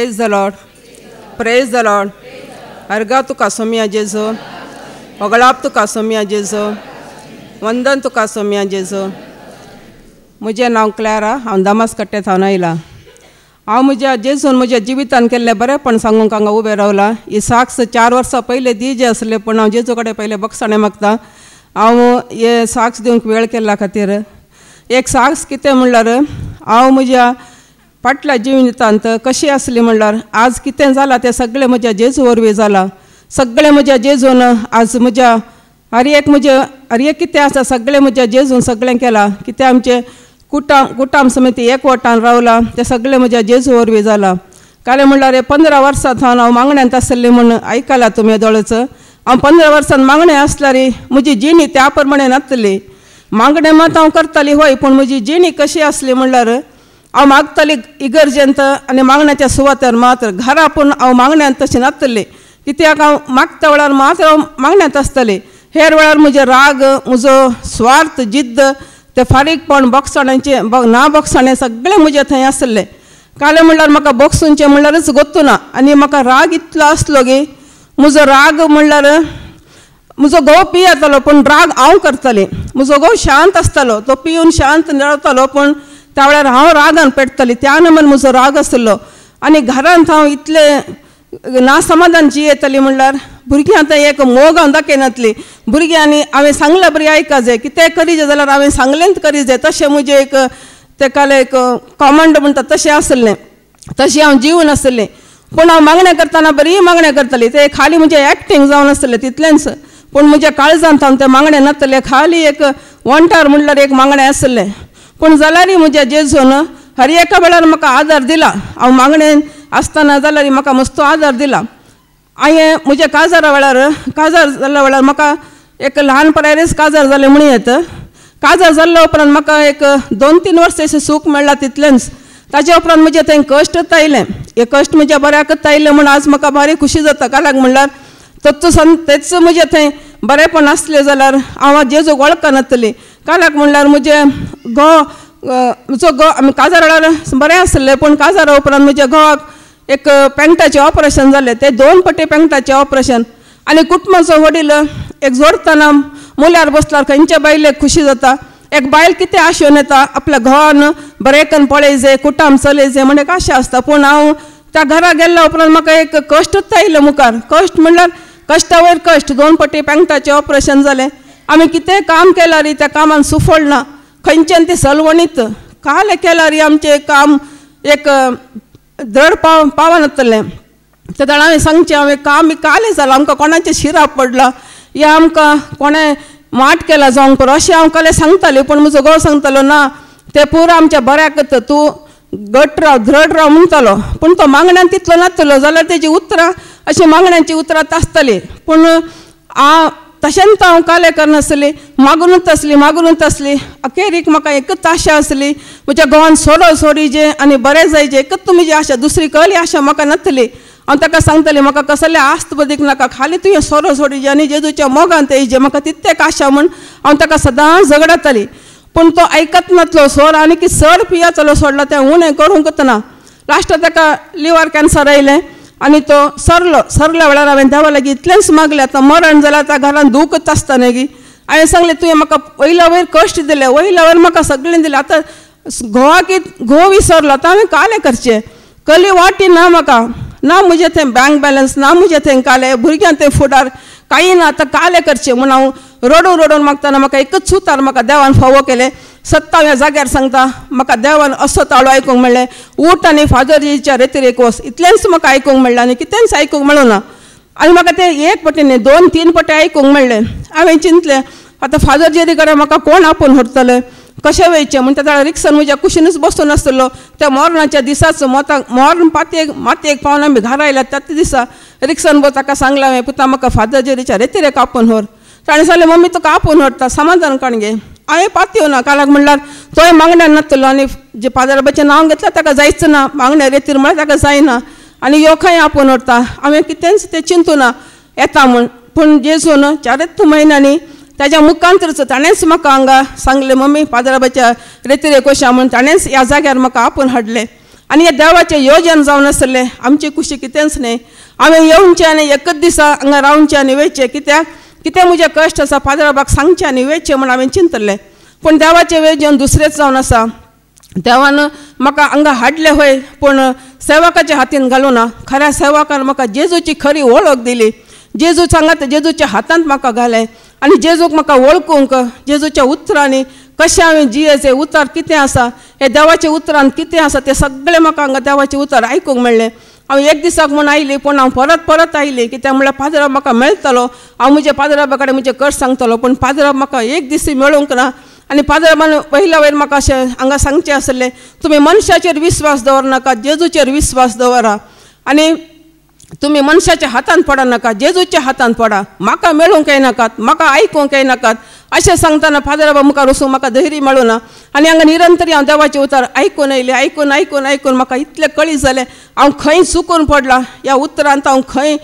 Praise the Lord. Praise the Lord. अर्गा तुका सोम्या जेजो, वगळाप तुका सोम्या जेजो, वंदन तुका सोम्या जेजो. म्हजें नांव क्लॅरा, हांव दामास कट्टे थावन आयलां. हांव म्हज्या जेजून म्हज्या जिवितान केल्लें बरेंपण सांगूंक हांगा उबें रावलां. ही साक्स 4 वर्सां पयलीं दिवचें आसलें, पूण हांव जेजू कडेन पयलें बक्षाणें मागतां. हांव हे साक्स दिवंक वेळ केल्ल्या खातीर एक साक्स कितें म्हणल्यार, हांव म्हज्या फाटल्या जिवितांत कशी आसली म्हणल्यार आज कितें जालां तें सगळें म्हज्या जेजू वरवीं जालां. सगळें म्हज्या जेजून आज म्हज्या हर एक कितें आसा सगळें म्हज्या जेजून सगळें केलां. कितें आमचें कुटाम समिती एकवटान रावला तें सगळें म्हज्या जेजू वरवीं जालां. काले म्हणल्यार 15 वर्सां थावन हांव मागण्यांत आसलें म्हूण आयकलां तुमी दोळच. हांव 15 वर्सान मागणें आसल्यार म्हजी जिणी त्या प्रमाणे नासली. मागणें मात हांव करताली होय, पूण म्हजी जिणी कशी आसली म्हणल्यार हांव मागताली इगर्जेंत आनी मागण्याच्या सुवातेर मात्र. घरा पूण हांव मागण्यांत तशें नासतलें. कित्याक हांव मागता वेळार मात्र हांव मागण्यांत आसतलें. हेर वेळार म्हजे राग, म्हजो स्वार्थ, जिद्द, ते फारीकपण, बक्षाण्याचें ना बक्षाणें सगळें म्हजें थंय आसलें. काले म्हणल्यार म्हाका बक्षूंचें म्हणल्यारच गोत्तू ना. आनी म्हाका राग इतलो आसलो गे, म्हजो राग म्हणल्यार म्हजो घोव पियेतालो पूण राग हांव करतालें. म्हजो घोव शांत आसतालो, तो पिवन शांत रावतालो, पूण त्या वेळार हांव रागान पेटताली. त्या नमन म्हजो राग आसलो. आनी घरांत हांव इतलें नासमाधान जियेताली म्हणल्यार भुरग्यां आतां एक मोग हांव दाखयनातली. भुरग्यांनी हांवें सांगलें बरी आयका जाय, कितें करी जाय जाल्यार हांवें सांगलेंच करी जाय. तशें म्हजें एक तेका एक कमांड म्हणटा तशें आसलें. तशें हांव जिवन आसलें. पूण हांव मागणें करतना बरी मागणें करताली. ते खाली म्हजें एक्टींग जावन आसलें तितलेंच, पूण म्हज्या काळजांत हांव तें मागणें नासलें. खाली एक वंटार म्हणल्यार एक मागणें आसलें. पूण जाल्यारय म्हज्या जेजून हर एका वेळार म्हाका आदार दिला. हांव मागणें आसतना जाल्यार म्हाका मस्तो आदार दिला. हांवें म्हज्या काजार जाल्ल्या वेळार म्हाका एक ल्हानपणारेच काजार जालें म्हणून येता. काजार जाल्ल्या उपरांत म्हाका एक 2-3 वर्सां अशें सूख मेळ्ळां तितलेंच. ताच्या उपरांत म्हजें थंय कश्टच आयलें. हे कश्ट म्हज्या बऱ्याकच आयलें म्हणून आज म्हाका बारी खुशी जाता. काल्याक म्हणल्यार तेच म्हजें थंय बरेंपण आसलें जाल्यार हांव जेजूक वळखनासतली. काल्याक म्हणल्यार म्हजो घोव आमी काजार वेळार बरें आसलें, पूण काजारा उपरांत म्हज्या घोवाक एक पेंगटाचें ऑपरेशन जालें. तें 2 फावटी पेंगटाचें ऑपरेशन. आनी कुटुंबाचो वडील एक जोडतना मुल्यार बसल्यार खंयच्या बायलेक खुशी जाता. एक बायल कितें आशेन येता, आपल्या घोवान बरेंकन पळय जाय, कुटाम चलय जाय म्हणून एक आशा आसता. पूण हांव त्या घरा गेल्ल्या उपरांत म्हाका एक कश्टच आयलें मुखार. कश्ट म्हणल्यार कश्टा वयर कश्ट. 2 फावटी पेंगटाचें ऑपरेशन जालें. आमी कितें काम केल्यार त्या कामान सुफळ ना. खंयच्यान ती सलवणीत काले केल्यार आमचें काम एक दड पावनासतलें. त्या वेळार हांवें सांगचें, हांवें काम कालें जालां, आमकां कोणाचें शिराप पडला या आमकां कोणें माट केला जावंक पुरो अशें हांव कालें सांगतालें. पूण म्हजो घोव सांगतालो ना, तें पुरो आमच्या बऱ्याक तूं घट राव, दृढ राव म्हणटालो. पूण तो मागण्यांत तितलो नासतलो जाल्यार तेजी उतरां अशीं मागण्यांची उतरां आसतालीं. पूण तशेंच हांव कालें करनासली, मागूनच आसली. अखेरीक म्हाका एकच आशा आसली, म्हज्या घोवान सोरो सोरीचें आनी बरें जायचें. एकच म्हजी आशा, दुसरी कसली आशा म्हाका नासली. हांव ताका सांगतालें म्हाका कसलें आस्त बदीक नाका, खाली तुवें सोरो सोडीचें आनी जेजूच्या मोगांत येयचें, म्हाका तितलें आशा म्हूण हांव ताका सदांच झगडताली. पूण तो आयकत नासलो. सोर आनी की सर पियाचलो सोडला तें उणें करूंक ना. लास्टाक ताका लिवर कॅन्सर आयलें आनी तो सरल्या वेळार हांवें देवा लागीं इतलेंच मागलें, आतां मरण जाल्यार त्या घरान दुखच आसता न्ही गी. हांवें सांगलें तुवें म्हाका वयल्या वयर कश्ट दिले, वयल्या वयर म्हाका सगळें दिलें. आतां घोव विसरलो, आतां हांवें कालें करचें. कली वाटी ना म्हाका, ना म्हजें थंय बँक बॅलन्स, ना म्हजें थंय कालें, भुरग्यां थंय फुडार कांय ना. आतां कालें करचें म्हूण हांव रडून मागतना म्हाका एकच सुतार म्हाका देवान फावो केलें. 27व्या जाग्यार सांगता म्हाका देवान असो ताळो आयकूंक मेळ्ळें, उठ आनी फादरजीच्या रेतीरेक वच. इतलेंच म्हाका आयकूंक मेळ्ळें आनी कितेंच आयकूंक मेळूं ना. आनी म्हाका तें 1 फावटी न्ही 2-3 फावटी आयकूंक मेळ्ळें. हांवें चिंतलें आतां फादरजेरी कडेन म्हाका कोण आपोवन व्हरतलें, कशें वयचें म्हूण. त्या रिक्षान म्हज्या कुशीनच बसून आसतलो. त्या मरणाच्या दिसाचो मरण मातयेक पावन आमी घरा आयल्यात त्याच दिसा रिक्षान ताका सांगलें हांवें, पुता म्हाका फादरजेरीच्या रेतीरेक आपोवन व्हर. ताणें सांगलें मम्मी तुका आपोवन व्हरता, समाधान काण गे. हांवें पातयो ना. काल्याक म्हणल्यार तोय मागण्यान नासतलो आनी जे फादराबाचें नांव घेतलें ताका जायच ना. मागण्या रेतीर म्हळ्यार ताका जायना आनी ह्यो खंय आपोवन व्हरता. हांवें कितेंच तें चिंतू ना येता म्हूण. पूण जेजून 4 म्हयन्यांनी ताच्या मुखांतरच ताणेंच म्हाका हांगा सांगलें मम्मी फादराबाच्या रेतीरेक वशा म्हूण. ताणेंच ह्या जाग्यार म्हाका आपोवन हाडलें. आनी हे देवाचें योजन जावन आसलें. आमची खुशी कितेंच न्ही. हांवें येवचें आनी एकच दिसा हांगा रावचें आनी वयचें. कित्याक कितें म्हजें कश्ट आसा फादराबाक सांगचें आनी वयचें म्हूण हांवें चिंतलें. पूण देवाचें योजन दुसरेंच जावन आसा. देवान म्हाका हांगा हाडलें वय पूण सेवकाच्या हातीन घालूं ना. खऱ्या सेवकान म्हाका जेजूची खरी वळख दिली. जेजू सांगात जेजूच्या हातांत म्हाका घालें आनी जेजूक म्हाका वळखूंक जेजूच्या उतरांनी कशें हांवें जियेचें उतर कितें आसा हे देवाच्या उतरान कितें आसा तें सगळें म्हाका हांगा देवाचें उतर आयकूंक मेळ्ळें. हांव एक दिसाक म्हूण आयली पूण हांव परत परत आयली. कित्याक म्हळ्यार फादराब म्हाका मेळटलो. हांव म्हज्या फादराबा कडेन म्हजें कश्ट सांगतलो पूण फादराब म्हाका एक दिसी मेळूंक ना. आनी फादराबान पयल्या वयर म्हाका अशें हांगा सांगचें आसलें तुमी मनशाचेर विस्वास दवरनाका जेजूचेर विस्वास दवरा आनी तुमी मनशाच्या हातान पडा नाका जेजूच्या हातान पडा. म्हाका मेळूंक येनाकात म्हाका आयकूंक येनाकात अशें सांगतना फादराबा मुखार वचूंक म्हाका धैर्य मेळूं ना. आनी हांगा निरंतरी हांव देवाचें उतर आयकून येयलें. आयकून आयकून आयकून म्हाका इतलें कळीत जालें हांव खंय चुकून पडलां. ह्या उतरांत हांव खंय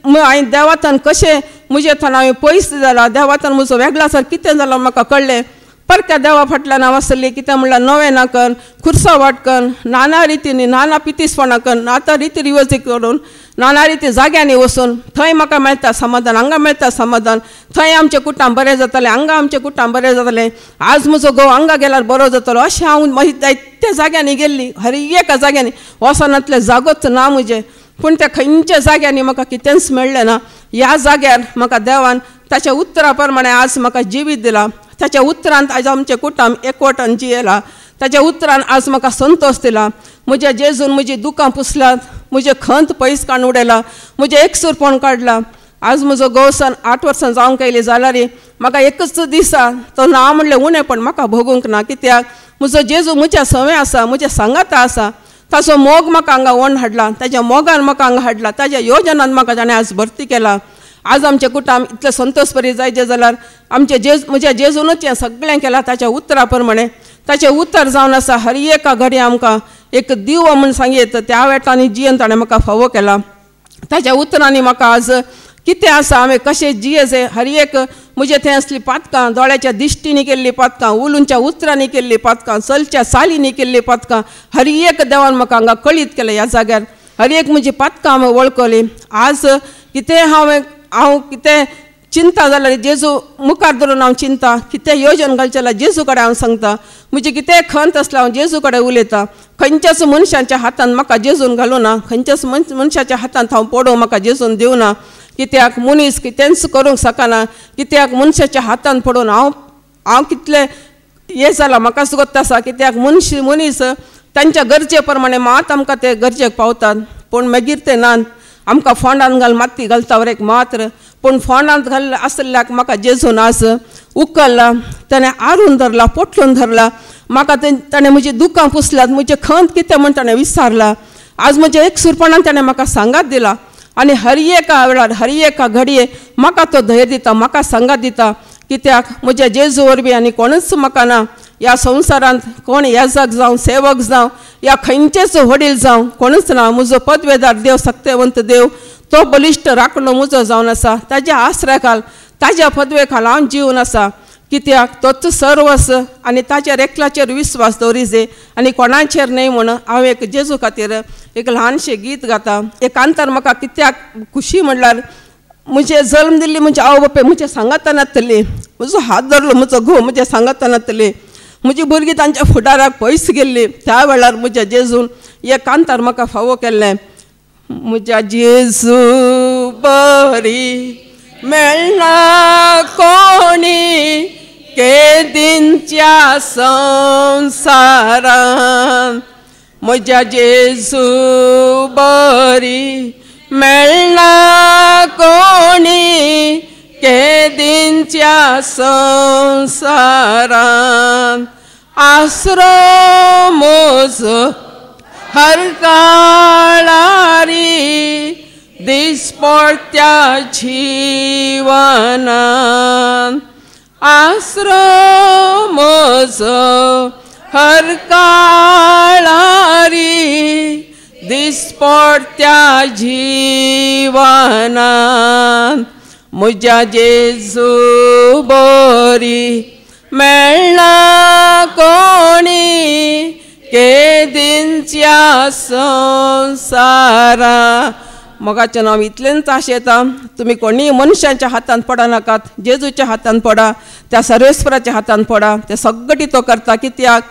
हांवें देवातान कशें म्हजे थंय हांवें पयस जाला देवातान म्हजो वेगळासर कितें जालो म्हाका कळ्ळें. परक्या देवा फाटल्यान हांव आसली. कित्याक म्हणल्यार नवें नाकन खुर्सा वाटकन नाना रितींनी नाना पितीसपणाकन नाना रिती रिवजी करून नाना रिती जाग्यांनी वचून थंय म्हाका मेळटा समाधान. हांगा मेळटा समाधान. थंय आमचें कुटां बरें जातालें हांगा आमचें कुटां बरें जातालें. आज म्हजो घोव हांगा गेल्यार बरो जातलो अशें हांव जायत्या जाग्यांनी गेल्ली. हर एका जाग्यांनी वसनांतले जागोच ना म्हजें. पूण त्या खंयच्या जाग्यांनी म्हाका कितेंच मेळ्ळें ना. ह्या जाग्यार म्हाका देवान ताच्या उतरा प्रमाणे आज म्हाका जिवीत दिलां. ताच्या उतरांत आज आमचें कुटुंब एकवटान जियेलां. ताच्या उतरान आज म्हाका संतोश दिला. म्हज्या जेजून म्हजी दुकां पुसल्यात म्हजें खंत पयस काडून उडयलां. म्हजें एकसूरपण काडलां. आज म्हजो घोवसान 8 वर्सां जावंक येयली जाल्यार म्हाका एकच दिसा तो ना म्हणलें उणें पण म्हाका भोगूंक ना. कित्याक म्हजो जेजू म्हज्या सवय आसा म्हज्या सांगाता आसा. ताचो मोग म्हाका हांगा वण हाडला. ताच्या मोगान म्हाका हांगा हाडला. ताच्या योजनान म्हाका ताणें आज भरती केला. आज आमचें कुटुंब इतलें संतोश बरी जायचें जाल्यार आमचें म्हज्या जेजूनच हें सगळें केलां ताच्या उतरा प्रमाणे. ताचें उतर जावन आसा हर एका घडी आमकां एक दिवो म्हूण सांगीत त्या वेटांनी जियेन ताणें म्हाका फावो केला. ताच्या उतरांनी म्हाका आज कितें आसा हांवें कशें जियेचें हर एक म्हजें थंय असलीं पातकां दोळ्याच्या दिश्टींनी केल्लीं पातकां उलूंच्या उतरांनी केल्लीं पातकां चलच्या चालींनी केल्लीं पातकां हर एक देवान म्हाका हांगा कळीत केलें. ह्या जाग्यार हर एक म्हजी पातकां हांवें वळखलीं. आज कितें हांव कितें चिंता जाल्यार जेजू मुखार धरून हांव चिंता. कितें योजन घालचें जाल्यार जेजू कडेन हांव सांगता. म्हजी कितें खंत आसल्यार हांव जेजू कडेन उलयतां. खंयच्याच मनशाच्या हातान म्हाका जेजून घालूं ना. खंयच्याच मनशाच्या हातांत हांव पडोवंक म्हाका जेजून दिवं ना. कित्याक मनीस कितेंच करूंक शकना. कित्याक मनशाच्या हातान पडून हांव कितलें हें जालां म्हाकाच गोत्त आसा. कित्याक मनीस तांच्या गरजे प्रमाणे मात आमकां ते गरजेक पावतात. पूण मागीर ते नात. आमकां फोंडांत घाल माती घालता वर एक मात्र. पूण फोंडांत घाल आसल्याक म्हाका जेजून आज उखल्ला. ताणें आरून धरला पोटलून धरला. म्हाका ताणें म्हजी दुकां पुसल्यात. म्हजें खंत कितें म्हूण ताणें विचारला. आज म्हज्या एकसूरपणान ताणें म्हाका सांगात दिला. आनी हर एका वेळार हर एका घडये म्हाका तो धैर्य दिता म्हाका सांगात दिता. कित्याक म्हज्या जेजू वरवीं आनी कोणूच म्हाका ना. ह्या संवसारांत कोण येजक जावं सेवक जावं या खंयचेच वडील जावं कोणूच ना. म्हजो पदवेदार देव सत्यवंत देव तो बलिश्ट राखणो म्हजो जावन आसा. ताज्या आसऱ्या खाल ताज्या पदवे खाल हांव जिवन आसा. कित्याक तोच सर्वस आनी ताचेर एकल्याचेर विस्वास दवरिजे आनी कोणाचेर न्हय म्हूण हांव एक जेजू खातीर एक ल्हानशें गीत गाता. एकांतर म्हाका कित्याक खुशी म्हणल्यार म्हजे जल्म दिल्ली म्हजे आवय बापूय म्हज्या सांगातान येतली. म्हजो हात धरलो म्हजो घोव म्हज्या सांगातान येतली. म्हजी भुरगीं तांच्या फुडाराक पयस गेल्ली. त्या वेळार म्हज्या जेजून एकांतर म्हाका फावो केल्लें. म्हज्या जेजू बरी मेळना कोणी केदींच्या संवसारान. म्हज्या जेजू बरी मेळना कोणी केदींच्या संवसारान. आसरो म्हजो हर काळारी दिसपट्ट्या जिवनान. आसरो म्हजो हर काळारी दिसपट्ट्या जिवनान. म्हज्या जेजू बरी मेळना कोणी केदींच्या संसारा. मोगाचें नांव इतलेंच आशेता तुमी कोणी मनशांच्या हातान पडा नाकात, जेजूच्या हातान पडा, त्या सर्वेस्पराच्या हातान पडा. ते सगळी तो करता. कित्याक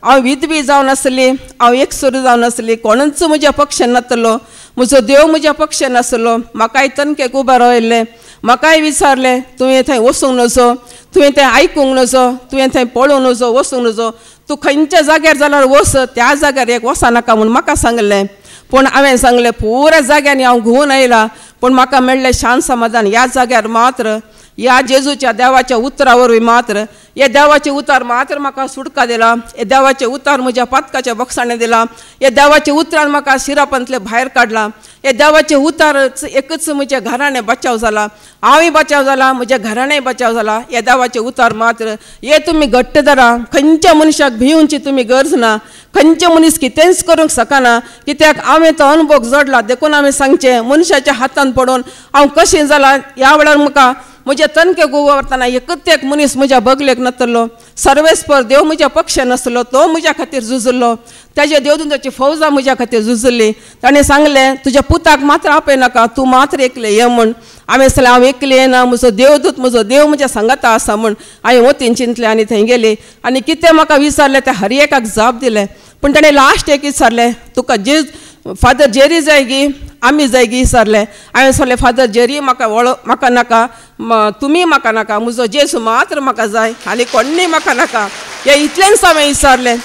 हांव विधवी जावन आसली, हांव एकसुरू जावन आसली, कोणूच म्हज्या पक्षान नासलो, म्हजो देव म्हज्या पक्षान नासलो. म्हाकाय तनकेक उबा रावयल्लें, म्हाकाय विचारलें तुवें थंय वचूंक नजो, तुवें तें आयकूंक नजो, तुवें थंय पळोवंक नजो, वचूंक नजो, तूं खंयच्या जाग्यार जाल्यार वच, त्या जाग्यार एक वचनाका म्हूण म्हाका सांगलें. पूण हांवें सांगलें पुराय जाग्यांनी हांव घुंवून आयलां, पूण म्हाका मेळ्ळें शांत समाधान ह्या जाग्यार मात्र, ह्या जेजूच्या देवाच्या उतरा वरवीं मात्र, हे देवाचे उतार मात्र म्हाका सुटका दिला, हे देवाचे उतार म्हज्या पातकाच्या बक्षाणें दिला, हे देवाचे उतरान म्हाका शिरापांतले भायर काडला, हे देवाचे उतारच एकच म्हज्या घराणें बचाव जाला, हांवूय बचाव जाला, म्हज्या घराणेंय बचाव जाला. हे देवाचे उतार मात्र हे तुमी घट्ट धरा. खंयच्या मनशाक भिवूंची तुमी गरज ना, खंयचे मनीस कितेंच करूंक शकना. कित्याक हांवें तो अनुभव जोडला, देखून हांवें सांगचें मनशाच्या हातान पडून हांव कशें जालां. ह्या वेळार म्हाका म्हज्या तनकेक उबो वरतना एकच एक मनीस म्हज्या बगलेक नासलो, सर्वेस्पर देव म्हज्या पक्षान नासलो, तो म्हज्या खातीर झुजलो, ताजे देवदूताची फौजा म्हज्या खातीर झुजली. ताणें सांगलें तुज्या पुताक मात्र आपय नाका, तूं मात्र एकलें ये म्हूण. हांवें सांगलें हांव एकलें येना, म्हजो देवदूत म्हजो देव म्हज्या सांगाता आसा म्हूण. हांवें वतीन चिंतलें आनी थंय गेली आनी कितें म्हाका विचारलें तें हर एकाक जाप दिलें. पूण ताणें लास्ट एक विचारलें तुका जे फादर जेरी जाय गी आमी जाय गी विचारलें. हांवें सांगलें फादर जेरी म्हाका नाका, तुमी म्हाका नाका, म्हजो जेजू मात्र म्हाका जाय आनी कोण्णय म्हाका नाका. हें इतलेंच हांवें विचारलें.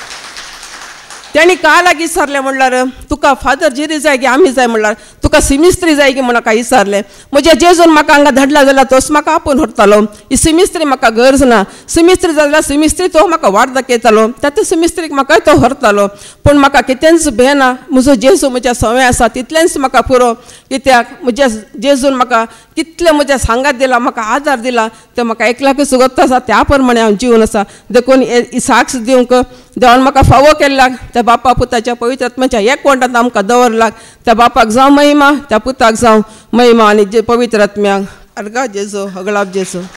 तेणी का लागीं विचारलें म्हणल्यार तुका फादर जेरी जाय गी आमी जाय म्हणल्यार तुका सिमिस्त्री जाय गी म्हूण म्हाका विचारलें. म्हज्या जेजून म्हाका हांगा धाडला जाल्यार तोच म्हाका आपूण व्हरतालो. ही सिमिस्त्री म्हाका गरज ना. सिमिस्त्री जाल्यार सिमिस्त्री तो म्हाका वाट दाखयतालो, त्या सिमिस्त्रीक म्हाकाय तो व्हरतालो. पूण म्हाका कितेंच भंय ना, म्हजो जेजू म्हज्या सवय आसा तितलेंच म्हाका पुरो. कित्याक म्हज्या जेजून म्हाका कितलें म्हज्या सांगात दिला, म्हाका आदार दिला, तें म्हाका एकल्याकच गोत्त आसा. त्या प्रमाणे हांव जिवन आसा. देखून ही साक्ष दिवंक देवान म्हाका फावो केल्ल्याक त्या बापा पुताच्या पवित्र आत्म्याच्या एकवटांत आमकां दवरलाक. त्या बापाक जावं महिमा, त्या पुताक जावं महिमा आनी जे पवित्र आत्म्याक अर्गा जेजो हगळाब जेजो.